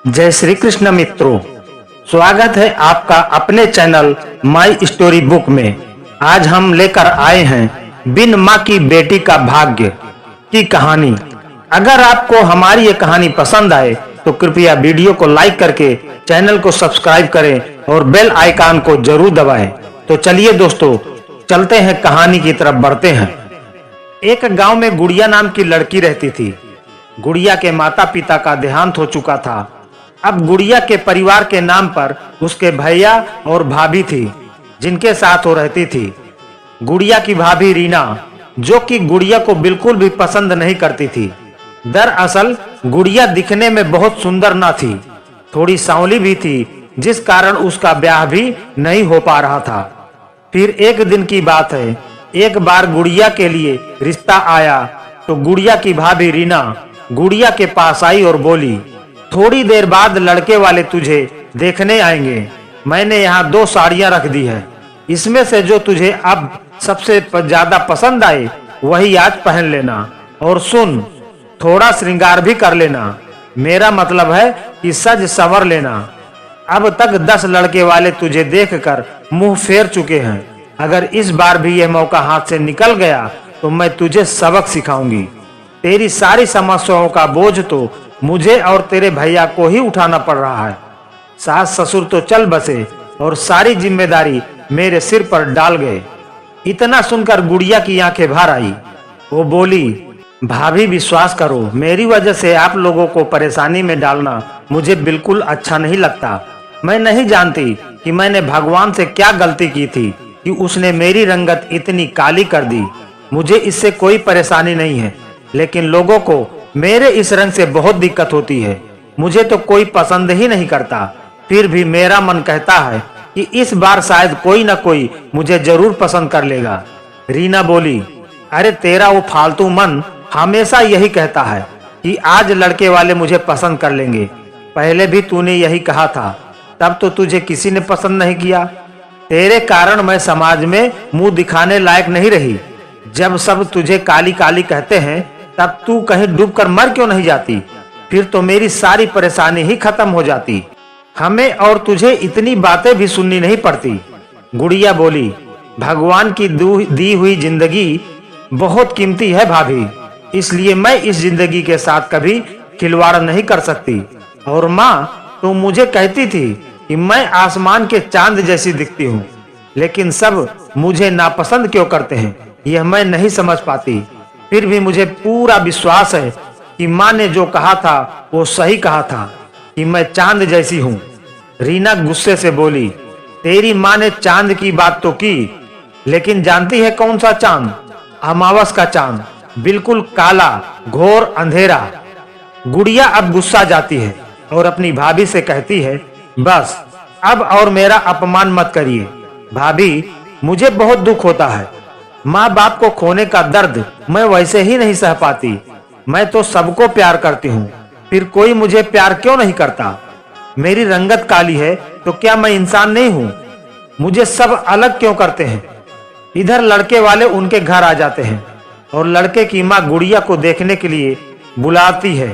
जय श्री कृष्ण मित्रों, स्वागत है आपका अपने चैनल माई स्टोरी बुक में। आज हम लेकर आए हैं बिन माँ की बेटी का भाग्य की कहानी। अगर आपको हमारी ये कहानी पसंद आए तो कृपया वीडियो को लाइक करके चैनल को सब्सक्राइब करें और बेल आइकन को जरूर दबाएं। तो चलिए दोस्तों, चलते हैं कहानी की तरफ बढ़ते हैं। एक गांव में गुड़िया नाम की लड़की रहती थी। गुड़िया के माता पिता का देहांत हो चुका था। अब गुड़िया के परिवार के नाम पर उसके भैया और भाभी थी, जिनके साथ वो रहती थी। गुड़िया की भाभी रीना, जो कि गुड़िया को बिल्कुल भी पसंद नहीं करती थी। दरअसल गुड़िया दिखने में बहुत सुंदर न थी, थोड़ी सांवली भी थी, जिस कारण उसका ब्याह भी नहीं हो पा रहा था। फिर एक दिन की बात है, एक बार गुड़िया के लिए रिश्ता आया तो गुड़िया की भाभी रीना गुड़िया के पास आई और बोली, थोड़ी देर बाद लड़के वाले तुझे देखने आएंगे। मैंने यहाँ 2 साड़ियाँ रख दी है, इसमें से जो तुझे अब सबसे ज्यादा पसंद आए वही आज पहन लेना, और सुन, थोड़ा श्रृंगार भी कर लेना। मेरा मतलब है कि सज संवर लेना। अब तक 10 लड़के वाले तुझे देखकर मुंह फेर चुके हैं। अगर इस बार भी यह मौका हाथ से निकल गया तो मैं तुझे सबक सिखाऊंगी। तेरी सारी समस्याओं का बोझ तो मुझे और तेरे भैया को ही उठाना पड़ रहा है। सास ससुर तो चल बसे और सारी जिम्मेदारी मेरे सिर पर डाल गए। इतना सुनकर गुड़िया की आंखें भर आई। वो बोली, भाभी विश्वास करो, मेरी वजह से आप लोगों को परेशानी में डालना मुझे बिल्कुल अच्छा नहीं लगता। मैं नहीं जानती कि मैंने भगवान से क्या गलती की थी कि उसने मेरी रंगत इतनी काली कर दी। मुझे इससे कोई परेशानी नहीं है, लेकिन लोगों को मेरे इस रंग से बहुत दिक्कत होती है। मुझे तो कोई पसंद ही नहीं करता। फिर भी मेरा मन कहता है कि इस बार शायद कोई ना कोई मुझे जरूर पसंद कर लेगा। रीना बोली, अरे तेरा वो फालतू मन हमेशा यही कहता है कि आज लड़के वाले मुझे पसंद कर लेंगे। पहले भी तूने यही कहा था, तब तो तुझे किसी ने पसंद नहीं किया। तेरे कारण मैं समाज में मुंह दिखाने लायक नहीं रही। जब सब तुझे काली काली कहते हैं तब तू कहीं डूबकर मर क्यों नहीं जाती? फिर तो मेरी सारी परेशानी ही खत्म हो जाती। हमें और तुझे इतनी बातें भी सुननी नहीं पड़ती। गुड़िया बोली, भगवान की दी हुई जिंदगी बहुत कीमती है भाभी, इसलिए मैं इस जिंदगी के साथ कभी खिलवाड़ नहीं कर सकती। और माँ, तुम मुझे कहती थी कि मैं आसमान के चांद जैसी दिखती हूँ, लेकिन सब मुझे नापसंद क्यों करते हैं, यह मैं नहीं समझ पाती। फिर भी मुझे पूरा विश्वास है कि माँ ने जो कहा था वो सही कहा था कि मैं चांद जैसी हूँ। रीना गुस्से से बोली, तेरी माँ ने चांद की बात तो की, लेकिन जानती है कौन सा चांद? अमावस का चांद, बिल्कुल काला, घोर अंधेरा। गुड़िया अब गुस्सा जाती है और अपनी भाभी से कहती है, बस अब और मेरा अपमान मत करिए भाभी, मुझे बहुत दुख होता है। माँ बाप को खोने का दर्द मैं वैसे ही नहीं सह पाती। मैं तो सबको प्यार करती हूँ, फिर कोई मुझे प्यार क्यों नहीं करता? मेरी रंगत काली है तो क्या मैं इंसान नहीं हूँ? मुझे सब अलग क्यों करते हैं? इधर लड़के वाले उनके घर आ जाते हैं और लड़के की माँ गुड़िया को देखने के लिए बुलाती है।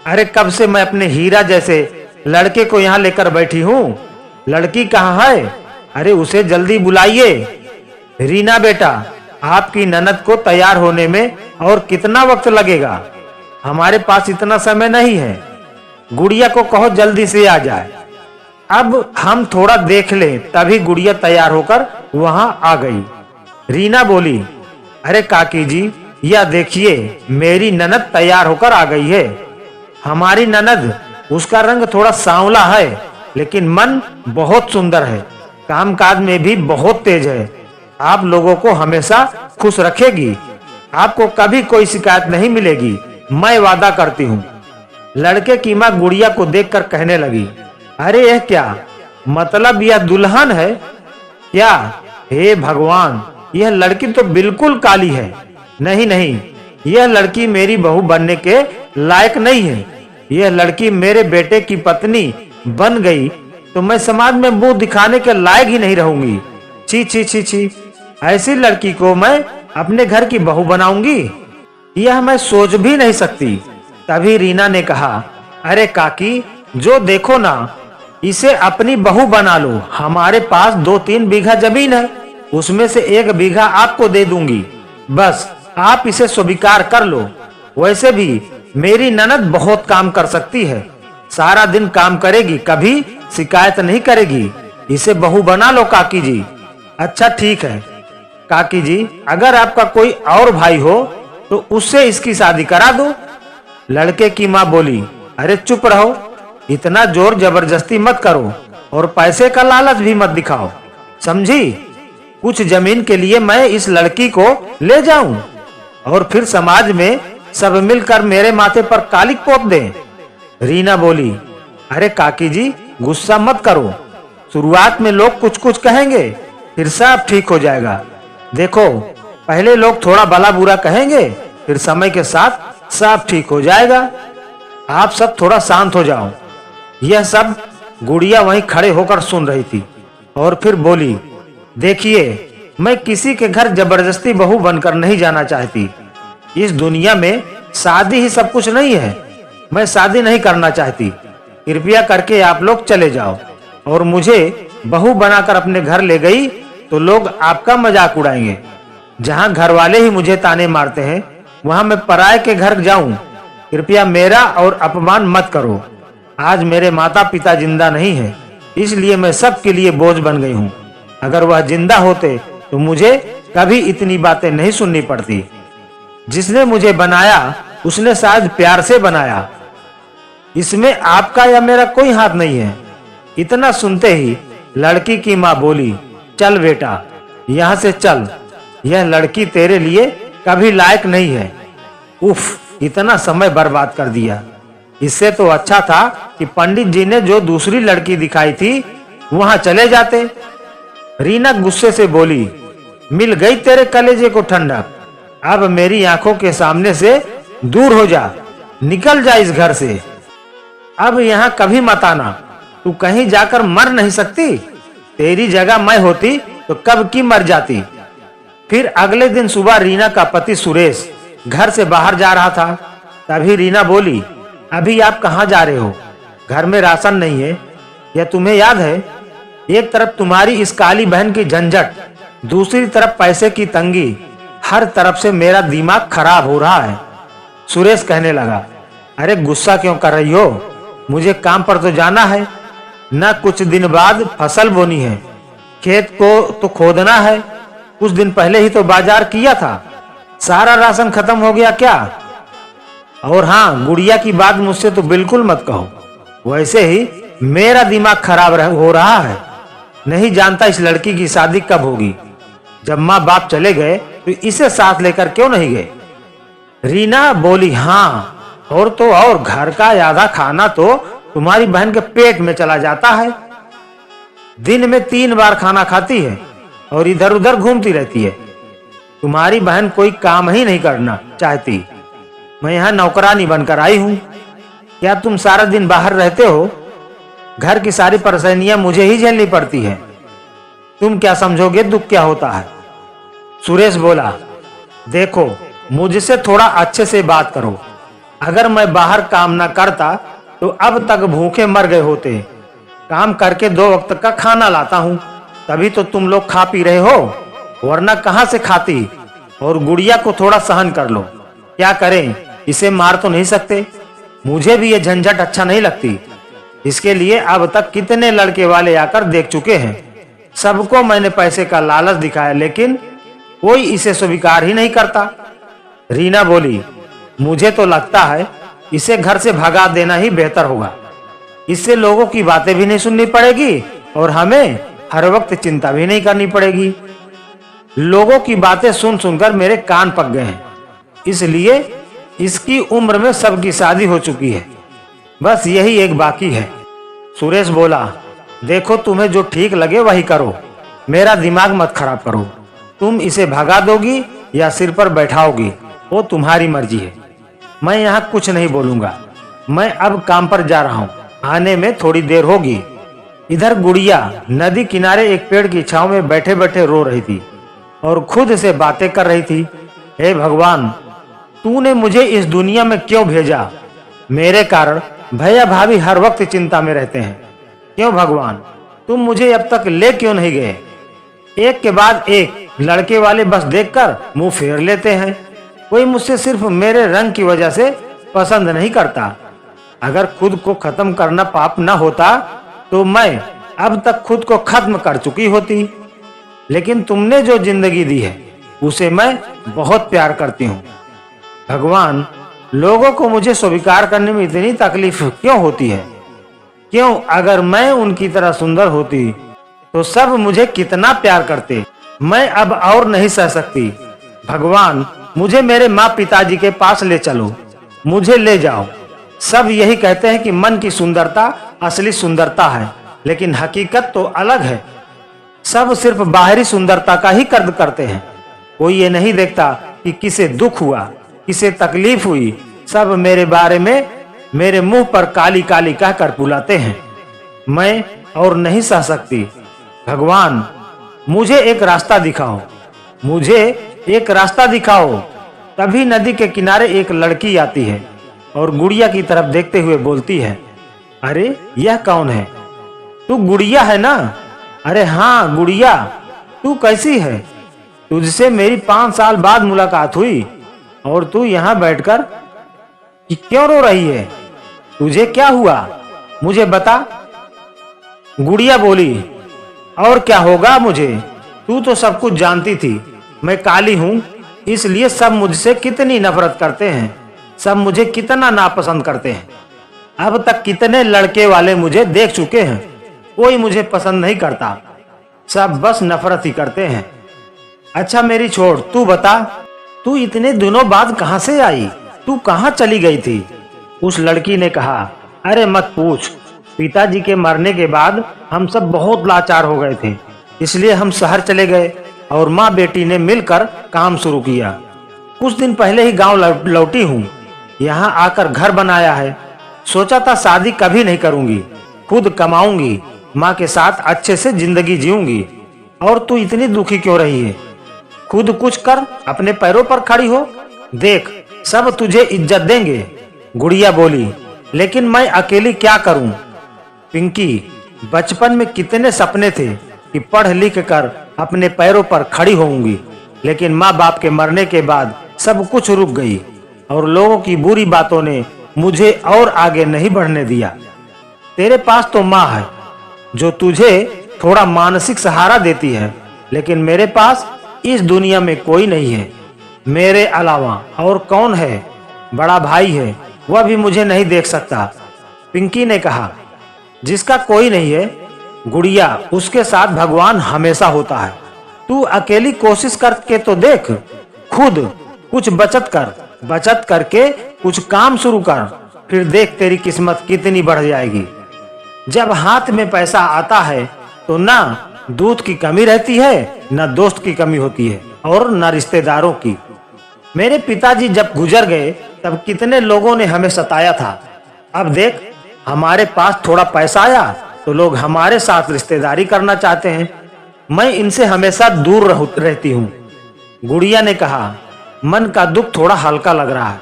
अरे कब से मैं अपने हीरा जैसे लड़के को यहाँ लेकर बैठी हूँ, लड़की कहाँ है? अरे उसे जल्दी बुलाइए। रीना बेटा, आपकी ननद को तैयार होने में और कितना वक्त लगेगा? हमारे पास इतना समय नहीं है। गुड़िया को कहो जल्दी से आ जाए। अब हम थोड़ा देख लें। तभी गुड़िया तैयार होकर वहां आ गई। रीना बोली, अरे काकी जी, यह देखिए मेरी ननद तैयार होकर आ गई है। हमारी ननद, उसका रंग थोड़ा सांवला है, लेकिन मन बहुत सुंदर है, कामकाज में भी बहुत तेज है। आप लोगों को हमेशा खुश रखेगी। आपको कभी कोई शिकायत नहीं मिलेगी, मैं वादा करती हूँ। लड़के की माँ गुड़िया को देखकर कहने लगी, अरे यह क्या मतलब, यह दुल्हन है क्या? हे भगवान, यह लड़की तो बिल्कुल काली है। नहीं नहीं, यह लड़की मेरी बहू बनने के लायक नहीं है। यह लड़की मेरे बेटे की पत्नी बन गई तो मैं समाज में मुंह दिखाने के लायक ही नहीं रहूंगी। छी छी छी छी, ऐसी लड़की को मैं अपने घर की बहू बनाऊंगी? यह मैं सोच भी नहीं सकती। तभी रीना ने कहा, अरे काकी, जो देखो ना, इसे अपनी बहू बना लो। हमारे पास 2-3 बीघा जमीन है, उसमें से 1 बीघा आपको दे दूंगी। बस आप इसे स्वीकार कर लो। वैसे भी मेरी ननद बहुत काम कर सकती है, सारा दिन काम करेगी, कभी शिकायत नहीं करेगी। इसे बहू बना लो काकी जी। अच्छा ठीक है काकी जी, अगर आपका कोई और भाई हो तो उससे इसकी शादी करा दो। लड़के की माँ बोली, अरे चुप रहो, इतना जोर जबरदस्ती मत करो और पैसे का लालच भी मत दिखाओ, समझी? कुछ जमीन के लिए मैं इस लड़की को ले जाऊं और फिर समाज में सब मिलकर मेरे माथे पर कालिक पोत दें। रीना बोली, अरे काकी जी गुस्सा मत करो, शुरुआत में लोग कुछ कुछ कहेंगे, फिर सब ठीक हो जाएगा। देखो पहले लोग थोड़ा भला बुरा कहेंगे, फिर समय के साथ सब ठीक हो जाएगा। आप सब थोड़ा शांत हो जाओ। यह सब गुड़िया वहीं खड़े होकर सुन रही थी और फिर बोली, देखिए मैं किसी के घर जबरदस्ती बहू बनकर नहीं जाना चाहती। इस दुनिया में शादी ही सब कुछ नहीं है। मैं शादी नहीं करना चाहती। कृपया करके आप लोग चले जाओ। और मुझे बहू बनाकर अपने घर ले गई तो लोग आपका मजाक उड़ाएंगे। जहां घर वाले ही मुझे ताने मारते हैं, वहां मैं पराये के घर जाऊं। कृपया मेरा और अपमान मत करो। आज मेरे माता पिता जिंदा नहीं है, इसलिए मैं सबके लिए बोझ बन गई हूँ। अगर वह जिंदा होते तो मुझे कभी इतनी बातें नहीं सुननी पड़ती। जिसने मुझे बनाया उसने शायद प्यार से बनाया, इसमें आपका या मेरा कोई हाथ नहीं है। इतना सुनते ही लड़की की माँ बोली, चल बेटा यहाँ से चल, यह लड़की तेरे लिए कभी लायक नहीं है। उफ, इतना समय बर्बाद कर दिया। इससे तो अच्छा था कि पंडित जी ने जो दूसरी लड़की दिखाई थी वहां चले जाते। रीना गुस्से से बोली, मिल गई तेरे कलेजे को ठंडक। अब मेरी आंखों के सामने से दूर हो जा, निकल जा इस घर से। अब यहाँ कभी मत आना। तू कहीं जाकर मर नहीं सकती। तेरी जगह मैं होती तो कब की मर जाती। फिर अगले दिन सुबह रीना का पति सुरेश घर से बाहर जा रहा था। तभी रीना बोली, अभी आप कहाँ जा रहे हो? घर में राशन नहीं है, यह तुम्हें याद है? एक तरफ तुम्हारी इस काली बहन की झंझट, दूसरी तरफ पैसे की तंगी, हर तरफ से मेरा दिमाग खराब हो रहा है। सुरेश कहने लगा, अरे गुस्सा क्यों कर रही हो? मुझे काम पर तो जाना है ना। कुछ दिन बाद फसल बोनी है, खेत को तो खोदना है। कुछ दिन पहले ही तो बाजार किया था, सारा राशन खत्म हो गया क्या? और हाँ, गुड़िया की बात मुझसे तो बिल्कुल मत कहो। वैसे ही मेरा दिमाग खराब हो रहा है। नहीं जानता इस लड़की की शादी कब होगी। जब माँ बाप चले गए तो इसे साथ लेकर क्यों नहीं गए? रीना बोली, हाँ और तो और घर का आधा खाना तो तुम्हारी बहन के पेट में चला जाता है। दिन में 3 बार खाना खाती है और इधर उधर घूमती रहती है। तुम्हारी बहन कोई काम ही नहीं करना चाहती। मैं यहाँ नौकरानी बनकर आई हूँ। क्या तुम सारा दिन बाहर रहते हो? घर की सारी परेशानियां मुझे ही झेलनी पड़ती है। तुम क्या समझोगे दुख क्या होता है? सुरेश बोला, देखो मुझसे थोड़ा अच्छे से बात करो। अगर मैं बाहर काम ना करता तो अब तक भूखे मर गए होते। काम करके 2 वक्त का खाना लाता हूँ, तभी तो तुम लोग खा पी रहे हो, वरना कहाँ से खाती। और गुड़िया को थोड़ा सहन कर लो। क्या करें, इसे मार तो नहीं सकते। मुझे भी ये झंझट अच्छा नहीं लगती। इसके लिए अब तक कितने लड़के वाले आकर देख चुके हैं। सबको मैंने पैसे का लालच दिखाया, लेकिन कोई इसे स्वीकार ही नहीं करता। रीना बोली, मुझे तो लगता है इसे घर से भगा देना ही बेहतर होगा। इससे लोगों की बातें भी नहीं सुननी पड़ेगी और हमें हर वक्त चिंता भी नहीं करनी पड़ेगी। लोगों की बातें सुन सुनकर मेरे कान पक गए हैं। इसलिए इसकी उम्र में सबकी शादी हो चुकी है, बस यही एक बाकी है। सुरेश बोला, देखो तुम्हें जो ठीक लगे वही करो, मेरा दिमाग मत खराब करो। तुम इसे भगा दोगी या सिर पर बैठाओगी, वो तुम्हारी मर्जी है। मैं यहाँ कुछ नहीं बोलूंगा। मैं अब काम पर जा रहा हूँ, आने में थोड़ी देर होगी। इधर गुड़िया नदी किनारे एक पेड़ की छांव में बैठे बैठे रो रही थी और खुद से बातें कर रही थी। हे भगवान, तूने मुझे इस दुनिया में क्यों भेजा? मेरे कारण भैया भाभी हर वक्त चिंता में रहते हैं। क्यों भगवान, तुम मुझे अब तक ले क्यों नहीं गए? एक के बाद एक लड़के वाले बस देखकर मुंह फेर लेते हैं। कोई मुझसे सिर्फ मेरे रंग की वजह से पसंद नहीं करता। अगर खुद को खत्म करना पाप न होता तो मैं अब तक खुद को खत्म कर चुकी होती। लेकिन तुमने जो जिंदगी दी है उसे मैं बहुत प्यार करती हूँ। भगवान, लोगों को मुझे स्वीकार करने में इतनी तकलीफ क्यों होती है? क्यों? अगर मैं उनकी तरह सुंदर होती तो सब मुझे कितना प्यार करते। मैं अब और नहीं सह सकती। भगवान, मुझे मेरे माँ पिताजी के पास ले चलो, मुझे ले जाओ। सब यही कहते हैं कि मन की सुंदरता असली सुंदरता है, लेकिन हकीकत तो अलग है। सब सिर्फ बाहरी सुंदरता का ही कद्र करते हैं। कोई ये नहीं देखता कि किसे दुख हुआ, किसे तकलीफ हुई। सब मेरे बारे में मेरे मुंह पर काली काली कहकर बुलाते हैं। मैं और नहीं सह सकती। भगवान, मुझे एक रास्ता दिखाओ, मुझे एक रास्ता दिखाओ। तभी नदी के किनारे एक लड़की आती है और गुड़िया की तरफ देखते हुए बोलती है, अरे यह कौन है? तू गुड़िया है ना? अरे हाँ गुड़िया, तू कैसी है? तुझसे मेरी 5 साल बाद मुलाकात हुई और तू यहाँ बैठकर कि क्यों रो रही है? तुझे क्या हुआ, मुझे बता। गुड़िया बोली, और क्या होगा मुझे, तू तो सब कुछ जानती थी। मैं काली हूँ, इसलिए सब मुझसे कितनी नफरत करते हैं, सब मुझे कितना नापसंद करते हैं। अब तक कितने लड़के वाले मुझे देख चुके हैं, कोई मुझे पसंद नहीं करता, सब बस नफरत ही करते हैं। अच्छा मेरी छोड़, तू बता, तू इतने दिनों बाद कहां से आई? तू कहां चली गई थी? उस लड़की ने कहा, अरे मत पूछ, पिताजी के मरने के बाद हम सब बहुत लाचार हो गए थे, इसलिए हम शहर चले गए और माँ बेटी ने मिलकर काम शुरू किया। कुछ दिन पहले ही गांव लौटी हूँ, यहाँ आकर घर बनाया है। सोचा था शादी कभी नहीं करूंगी, खुद कमाऊंगी, माँ के साथ अच्छे से जिंदगी जीऊंगी। और तू इतनी दुखी क्यों रही है? खुद कुछ कर, अपने पैरों पर खड़ी हो, देख सब तुझे इज्जत देंगे। गुड़िया बोली, लेकिन मैं अकेली क्या करूं? पिंकी, बचपन में कितने सपने थे कि पढ़ लिख कर अपने पैरों पर खड़ी होऊंगी, लेकिन माँ बाप के मरने के बाद सब कुछ रुक गई और लोगों की बुरी बातों ने मुझे और आगे नहीं बढ़ने दिया। तेरे पास तो माँ है जो तुझे थोड़ा मानसिक सहारा देती है, लेकिन मेरे पास इस दुनिया में कोई नहीं है। मेरे अलावा और कौन है? बड़ा भाई है, वह भी मुझे नहीं देख सकता। पिंकी ने कहा, जिसका कोई नहीं है गुड़िया, उसके साथ भगवान हमेशा होता है। तू अकेली कोशिश करके तो देख, खुद कुछ बचत कर, बचत करके कुछ काम शुरू कर, फिर देख तेरी किस्मत कितनी बढ़ जाएगी। जब हाथ में पैसा आता है तो ना दूध की कमी रहती है, ना दोस्त की कमी होती है और ना रिश्तेदारों की। मेरे पिताजी जब गुजर गए तब कितने लोगों ने हमें सताया था। अब देख, हमारे पास थोड़ा पैसा आया तो लोग हमारे साथ रिश्तेदारी करना चाहते हैं। मैं इनसे हमेशा दूर रहती हूँ। गुड़िया ने कहा, मन का दुख थोड़ा हल्का लग रहा है।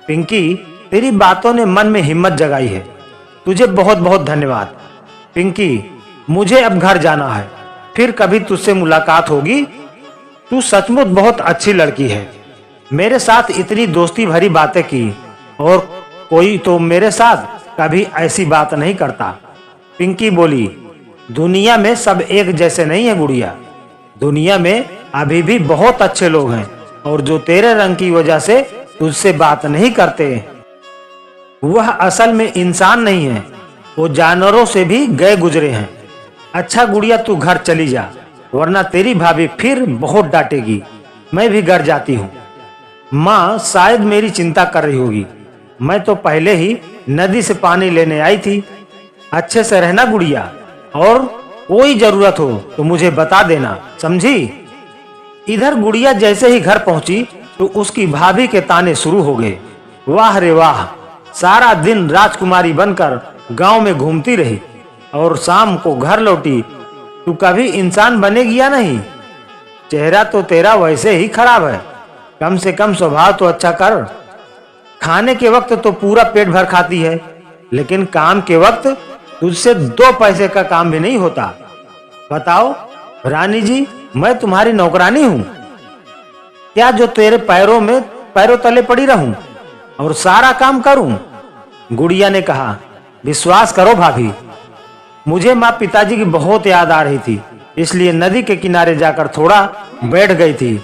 पिंकी, तेरी बातों ने मन में हिम्मत जगाई है, तुझे बहुत बहुत धन्यवाद। पिंकी, मुझे अब घर जाना है, फिर कभी तुझसे मुलाकात होगी। तू सचमुच बहुत अच्छी लड़की है, मेरे साथ इतनी दोस्ती भरी बातें की, और कोई तो मेरे साथ कभी ऐसी बात नहीं करता। पिंकी बोली, दुनिया में सब एक जैसे नहीं है गुड़िया, दुनिया में अभी भी बहुत अच्छे लोग हैं, और जो तेरे रंग की वजह से तुझसे बात नहीं करते वह असल में इंसान नहीं है, वो जानवरों से भी गए गुजरे हैं। अच्छा गुड़िया, तू घर चली जा, वरना तेरी भाभी फिर बहुत डांटेगी। मैं भी घर जाती हूँ। माँ शायद मेरी चिंता कर रही होगी, मैं तो पहले ही नदी से पानी लेने आई थी। अच्छे से रहना गुड़िया, और कोई जरूरत हो तो मुझे बता देना, समझी? इधर गुड़िया जैसे ही घर पहुंची तो उसकी भाभी के ताने शुरू हो गए। वाह रे वाह, सारा दिन राजकुमारी बनकर गांव में घूमती रही और शाम को घर लौटी। तू कभी इंसान बनेगी या नहीं? चेहरा तो तेरा वैसे ही खराब है, कम से कम स्वभाव तो अच्छा कर। खाने के वक्त तो पूरा पेट भर खाती है, लेकिन काम के वक्त तुझसे 2 पैसे का काम भी नहीं होता। बताओ रानी जी, मैं तुम्हारी नौकरानी हूं क्या जो तेरे पैरों तले पड़ी रहूं और सारा काम करूं? गुड़िया ने कहा, विश्वास करो भाभी, मुझे माँ पिताजी की बहुत याद आ रही थी, इसलिए नदी के किनारे जाकर थोड़ा बैठ गई थी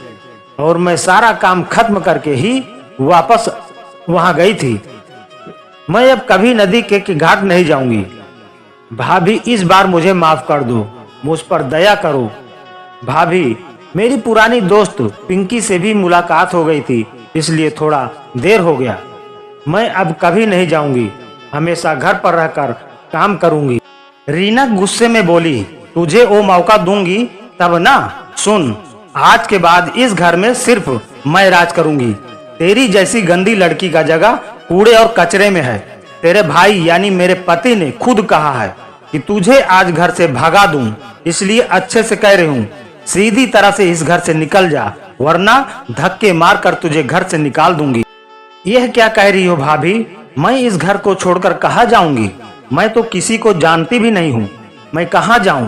और मैं सारा काम खत्म करके ही वापस वहां गई थी। मैं अब कभी नदी के घाट नहीं जाऊंगी। भाभी, इस बार मुझे माफ कर दो, मुझ पर दया करो। भाभी, मेरी पुरानी दोस्त पिंकी से भी मुलाकात हो गई थी, इसलिए थोड़ा देर हो गया। मैं अब कभी नहीं जाऊंगी, हमेशा घर पर रहकर काम करूंगी। रीना गुस्से में बोली, तुझे वो मौका दूंगी तब ना। सुन, आज के बाद इस घर में सिर्फ मैं राज करूंगी। तेरी जैसी गंदी लड़की का जगह कूड़े और कचरे में है। तेरे भाई यानी मेरे पति ने खुद कहा है कि तुझे आज घर से भगा दूं, इसलिए अच्छे से कह रही हूँ, सीधी तरह से इस घर से निकल जा, वरना धक्के मारकर तुझे घर से निकाल दूंगी। यह क्या कह रही हो भाभी? मैं इस घर को छोड़कर कहाँ जाऊंगी? मैं तो किसी को जानती भी नहीं हूँ, मैं कहाँ जाऊं?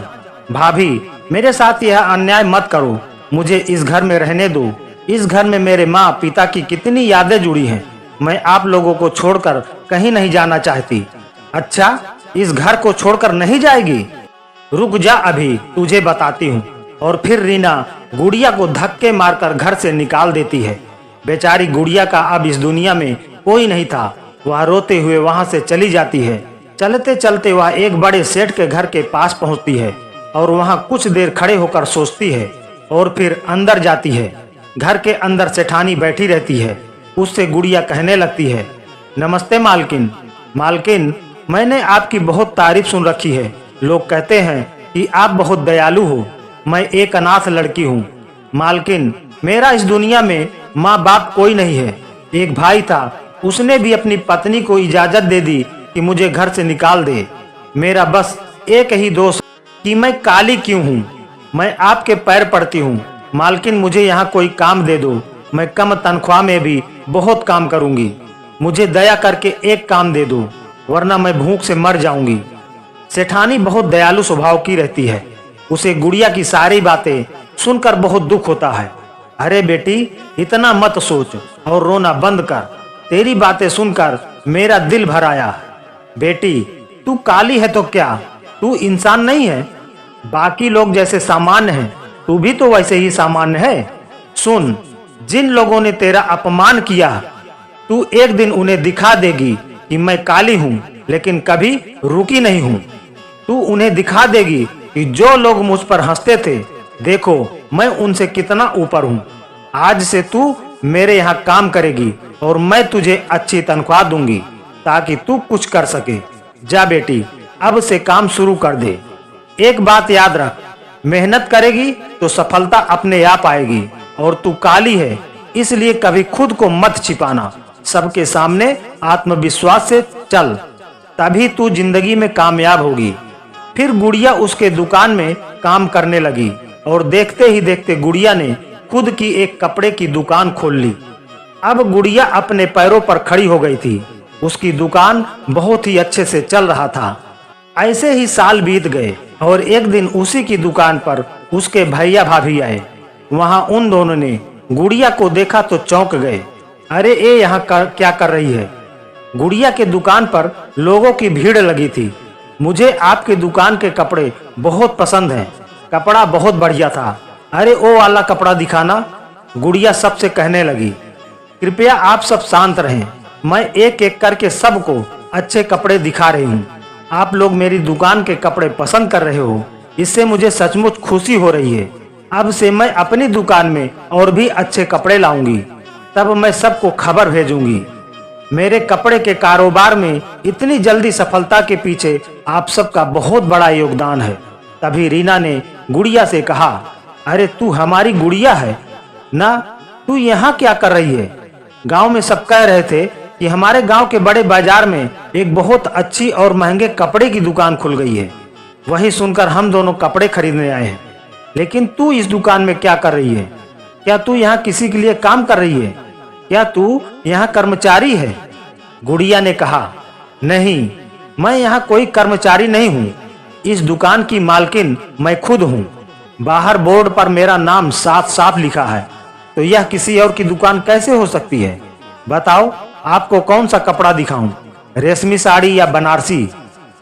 भाभी, मेरे साथ यह अन्याय मत करो, मुझे इस घर में रहने दो। इस घर में मेरे माँ पिता की कितनी यादें जुड़ी हैं। मैं आप लोगों को छोड़कर कहीं नहीं जाना चाहती। अच्छा, इस घर को छोड़कर नहीं जाएगी? रुक जा, अभी तुझे बताती हूँ। और फिर रीना गुड़िया को धक्के मारकर घर से निकाल देती है। बेचारी गुड़िया का अब इस दुनिया में कोई नहीं था। वह रोते हुए वहां से चली जाती है। चलते चलते वह एक बड़े सेठ के घर के पास पहुंचती है और वहां कुछ देर खड़े होकर सोचती है और फिर अंदर जाती है। घर के अंदर सेठानी बैठी रहती है। उससे गुड़िया कहने लगती है, नमस्ते मालकिन। मालकिन, मैंने आपकी बहुत तारीफ सुन रखी है। लोग कहते हैं कि आप बहुत दयालु हो। मैं एक अनाथ लड़की हूँ। मालकिन, मेरा इस दुनिया में माँ बाप कोई नहीं है। एक भाई था, उसने भी अपनी पत्नी को इजाजत दे दी कि मुझे घर से निकाल दे। मेरा बस एक ही दोष कि मैं काली क्यों हूँ। मैं आपके पैर पड़ती हूँ मालकिन, मुझे यहाँ कोई काम दे दो। मैं कम तनख्वाह में भी बहुत काम करूंगी। मुझे दया करके एक काम दे दो, वरना मैं भूख से मर जाऊंगी। सेठानी बहुत दयालु स्वभाव की रहती है। उसे गुड़िया की सारी बातें सुनकर बहुत दुख होता है। अरे बेटी, इतना मत सोच और रोना बंद कर। तेरी बातें सुनकर मेरा दिल भर आया। बेटी, तू काली है तो क्या, तू इंसान नहीं है? बाकी लोग जैसे सामान्य हैं, तू भी तो वैसे ही सामान्य है। सुन, जिन लोगों ने तेरा अपमान किया, तू एक दिन उन्हें दिखा देगी कि मैं काली हूँ, लेकिन कभी रुकी नहीं हूँ। तू उन्हें दिखा देगी कि जो लोग मुझ पर हंसते थे, देखो मैं उनसे कितना ऊपर हूँ। आज से तू मेरे यहाँ काम करेगी और मैं तुझे अच्छी तनख्वाह दूंगी ताकि तू कुछ कर सके। जा बेटी, अब से काम शुरू कर दे। एक बात याद रख, मेहनत करेगी तो सफलता अपने आप आएगी। और तू काली है, इसलिए कभी खुद को मत छिपाना। सबके सामने आत्मविश्वास से चल, तभी तू जिंदगी में कामयाब होगी। फिर गुड़िया उसके दुकान में काम करने लगी और देखते ही देखते गुड़िया ने खुद की एक कपड़े की दुकान खोल ली। अब गुड़िया अपने पैरों पर खड़ी हो गई थी। उसकी दुकान बहुत ही अच्छे से चल रहा था। ऐसे ही साल बीत गए और एक दिन उसी की दुकान पर उसके भैया भाभी आए। वहां उन दोनों ने गुड़िया को देखा तो चौंक गए। अरे ये यहाँ क्या कर रही है? गुड़िया के दुकान पर लोगों की भीड़ लगी थी। मुझे आपके दुकान के कपड़े बहुत पसंद हैं। कपड़ा बहुत बढ़िया था। अरे वो वाला कपड़ा दिखाना, गुड़िया सबसे कहने लगी। कृपया आप सब शांत रहें, मैं एक एक करके सबको अच्छे कपड़े दिखा रही हूँ। आप लोग मेरी दुकान के कपड़े पसंद कर रहे हो, इससे मुझे सचमुच खुशी हो रही है। अब से मैं अपनी दुकान में और भी अच्छे कपड़े लाऊंगी, तब मैं सबको खबर भेजूंगी। मेरे कपड़े के कारोबार में इतनी जल्दी सफलता के पीछे आप सबका बहुत बड़ा योगदान है। तभी रीना ने गुड़िया से कहा, अरे तू हमारी गुड़िया है ना? तू यहाँ क्या कर रही है? गांव में सब कह रहे थे कि हमारे गांव के बड़े बाजार में एक बहुत अच्छी और महंगे कपड़े की दुकान खुल गई है। वही सुनकर हम दोनों कपड़े खरीदने आए हैं। लेकिन तू इस दुकान में क्या कर रही है? क्या तू यहाँ किसी के लिए काम कर रही है? क्या तू यहाँ कर्मचारी है? गुड़िया ने कहा, नहीं, मैं यहाँ कोई कर्मचारी नहीं हूँ, इस दुकान की मालकिन मैं खुद हूँ। बाहर बोर्ड पर मेरा नाम साफ साफ लिखा है, तो यह किसी और की दुकान कैसे हो सकती है? बताओ, आपको कौन सा कपड़ा दिखाऊं, रेशमी साड़ी या बनारसी?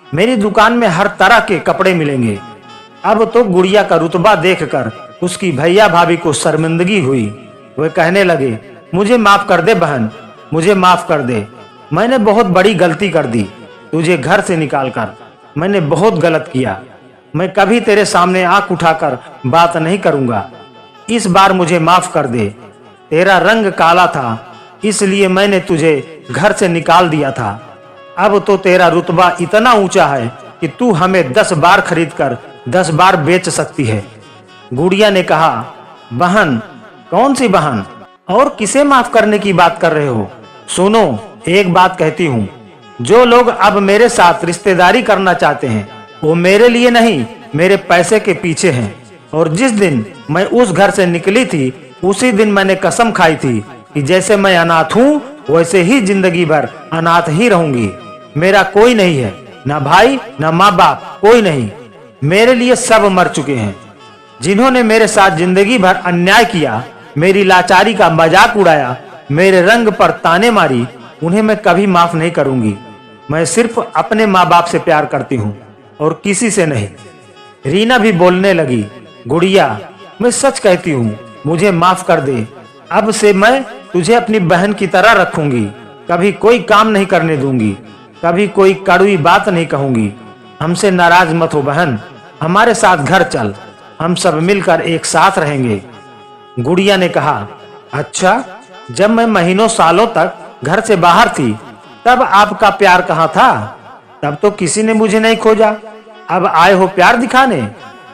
मेरी दुकान में हर तरह के कपड़े मिलेंगे। अब तो गुड़िया का रुतबा देखकर उसकी भैया भाभी को शर्मिंदगी हुई। वे कहने लगे, मुझे माफ कर दे बहन, मुझे माफ कर दे। मैंने बहुत बड़ी गलती कर दी, तुझे घर से निकालकर। मैंने बहुत गलत किया। मैं कभी तेरे सामने आंख उठाकर बात नहीं करूंगा। इस बार मुझे माफ कर दे। तेरा रंग काला था, इसलिए मैंने तुझे घर से निकाल दिया था। अब तो तेरा रुतबा इतना ऊंचा है कि तू हमें 10 बार खरीदकर 10 बार बेच सकती है। गुड़िया ने कहा, बहन? कौन सी बहन? और किसे माफ करने की बात कर रहे हो? सुनो, एक बात कहती हूँ, जो लोग अब मेरे साथ रिश्तेदारी करना चाहते हैं वो मेरे लिए नहीं, मेरे पैसे के पीछे हैं। और जिस दिन मैं उस घर से निकली थी, उसी दिन मैंने कसम खाई थी कि जैसे मैं अनाथ हूँ वैसे ही जिंदगी भर अनाथ ही रहूंगी। मेरा कोई नहीं है, ना भाई ना माँ बाप, कोई नहीं। मेरे लिए सब मर चुके हैं। जिन्होंने मेरे साथ जिंदगी भर अन्याय किया, मेरी लाचारी का मजाक उड़ाया, मेरे रंग पर ताने मारी, उन्हें मैं कभी माफ नहीं करूंगी। मैं सिर्फ अपने माँ बाप से प्यार करती हूँ और किसी से नहीं। रीना भी बोलने लगी, गुड़िया, मैं सच कहती हूँ, मुझे माफ कर दे। अब से मैं तुझे अपनी बहन की तरह रखूंगी, कभी कोई काम नहीं करने दूंगी, कभी कोई कड़वी बात नहीं कहूंगी। हमसे नाराज मत हो बहन, हमारे साथ घर चल, हम सब मिलकर एक साथ रहेंगे। गुड़िया ने कहा, अच्छा, जब मैं महीनों सालों तक घर से बाहर थी तब आपका प्यार कहाँ था? तब तो किसी ने मुझे नहीं खोजा। अब आए हो प्यार दिखाने?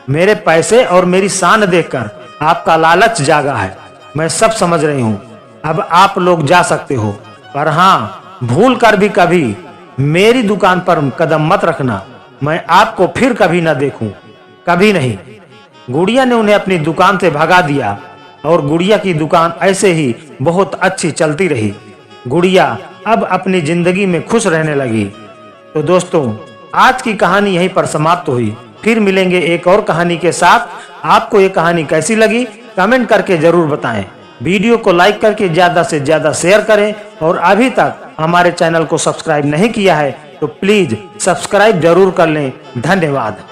मेरे पैसे और मेरी शान देखकर आपका लालच जागा है, मैं सब समझ रही हूँ। अब आप लोग जा सकते हो, पर हाँ, भूल कर भी कभी मेरी दुकान पर कदम मत रखना। मैं आपको फिर कभी ना देखूं, कभी नहीं। गुड़िया ने उन्हें अपनी दुकान से भगा दिया और गुड़िया की दुकान ऐसे ही बहुत अच्छी चलती रही। गुड़िया अब अपनी जिंदगी में खुश रहने लगी। तो दोस्तों, आज की कहानी यहीं पर समाप्त हुई। फिर मिलेंगे एक और कहानी के साथ। आपको ये कहानी कैसी लगी कमेंट करके जरूर बताएं। वीडियो को लाइक करके ज्यादा से ज्यादा शेयर करें और अभी तक हमारे चैनल को सब्सक्राइब नहीं किया है तो प्लीज सब्सक्राइब जरूर कर लें। धन्यवाद।